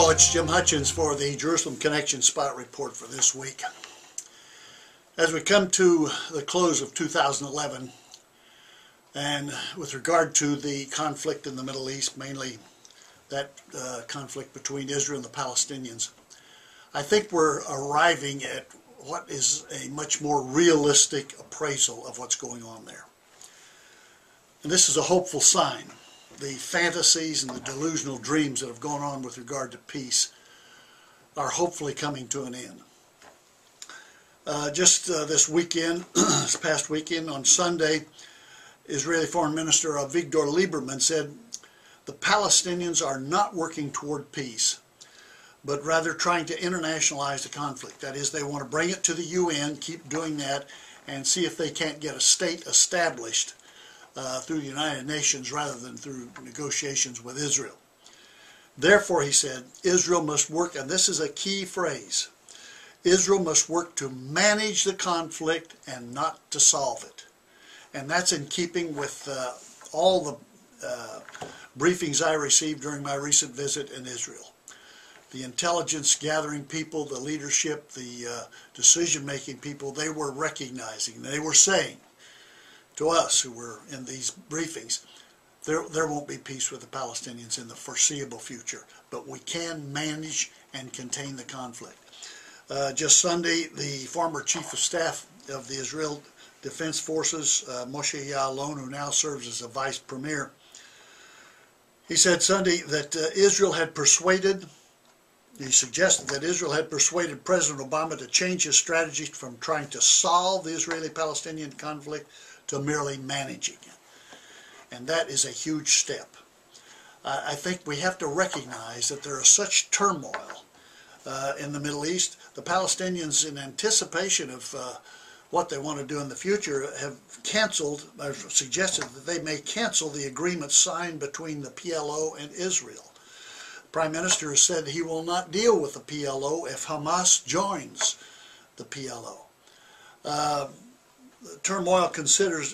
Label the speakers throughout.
Speaker 1: Hello, it's Jim Hutchins for the Jerusalem Connection Spot Report for this week. As we come to the close of 2011, and with regard to the conflict in the Middle East, mainly that conflict between Israel and the Palestinians, I think we're arriving at what is a much more realistic appraisal of what's going on there. And this is a hopeful sign. The fantasies and the delusional dreams that have gone on with regard to peace are hopefully coming to an end. This weekend, this past weekend, on Sunday, Israeli Foreign Minister Avigdor Lieberman said the Palestinians are not working toward peace, but rather trying to internationalize the conflict. That is, they want to bring it to the UN, keep doing that, and see if they can't get a state established through the United Nations rather than through negotiations with Israel. Therefore, he said, Israel must work, and this is a key phrase, Israel must work to manage the conflict and not to solve it. And that's in keeping with all the briefings I received during my recent visit in Israel. The intelligence gathering people, the leadership, the decision-making people, they were recognizing, they were saying to us who were in these briefings, there won't be peace with the Palestinians in the foreseeable future, but we can manage and contain the conflict. Just Sunday, the former Chief of Staff of the Israel Defense Forces, Moshe Ya'alon, who now serves as a Vice Premier, he said Sunday that he suggested that Israel had persuaded President Obama to change his strategy from trying to solve the Israeli-Palestinian conflict to merely managing it. And that is a huge step. I think we have to recognize that there is such turmoil in the Middle East. The Palestinians, in anticipation of what they want to do in the future, have canceled, or suggested that they may cancel the agreement signed between the PLO and Israel. The Prime Minister has said he will not deal with the PLO if Hamas joins the PLO. Turmoil continues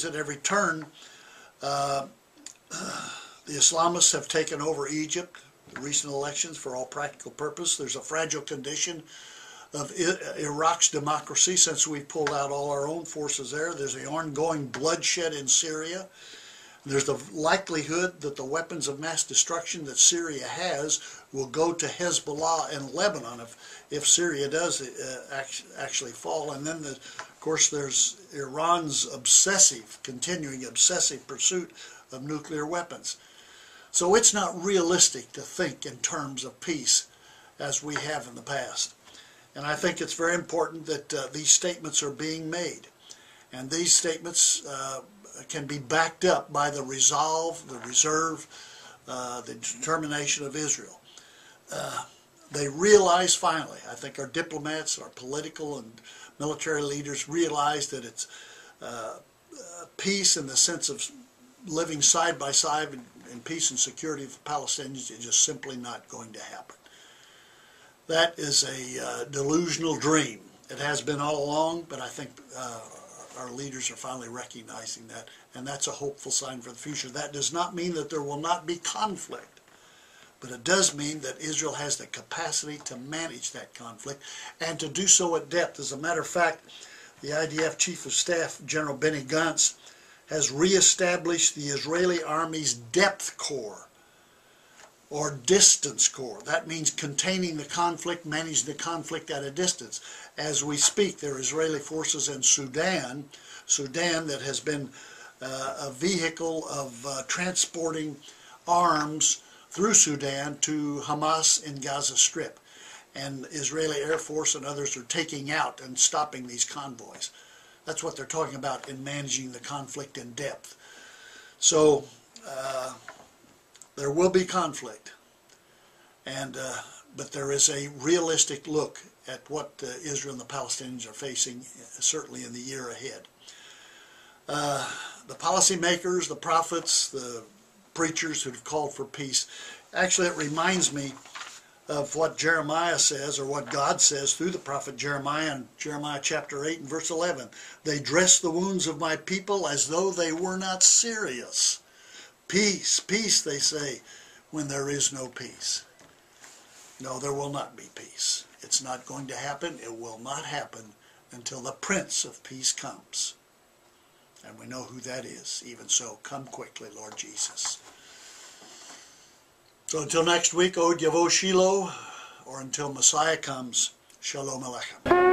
Speaker 1: at every turn. The Islamists have taken over Egypt, the recent elections, for all practical purpose. There's a fragile condition of Iraq's democracy since we pulled out all our own forces there. There's the ongoing bloodshed in Syria. There's the likelihood that the weapons of mass destruction that Syria has will go to Hezbollah in Lebanon if Syria does actually fall. And then, of course, there's Iran's continuing obsessive pursuit of nuclear weapons. So it's not realistic to think in terms of peace as we have in the past. And I think it's very important that these statements are being made. And these statements can be backed up by the resolve, the reserve, the determination of Israel. They realize finally, I think our diplomats, our political and military leaders realize that it's peace in the sense of living side by side in peace and security for Palestinians is just simply not going to happen. That is a delusional dream. It has been all along, but I think our leaders are finally recognizing that, and that's a hopeful sign for the future. That does not mean that there will not be conflict, but it does mean that Israel has the capacity to manage that conflict and to do so at depth. As a matter of fact, the IDF Chief of Staff, General Benny Gantz, has reestablished the Israeli Army's depth corps, or distance corps. That means containing the conflict, managing the conflict at a distance. As we speak, there are Israeli forces in Sudan that has been a vehicle of transporting arms through Sudan to Hamas in Gaza Strip. And Israeli Air Force and others are taking out and stopping these convoys. That's what they're talking about in managing the conflict in depth. So there will be conflict, but there is a realistic look at what Israel and the Palestinians are facing, certainly in the year ahead. The policymakers, the prophets, the preachers who have called for peace, actually it reminds me of what Jeremiah says, or what God says through the prophet Jeremiah in Jeremiah chapter 8 and verse 11. They dress the wounds of my people as though they were not serious. Peace, peace, they say, when there is no peace. No, there will not be peace. It's not going to happen. It will not happen until the Prince of Peace comes. And we know who that is. Even so, come quickly, Lord Jesus. So until next week, Od Yavo Shiloh, or until Messiah comes, Shalom Aleichem.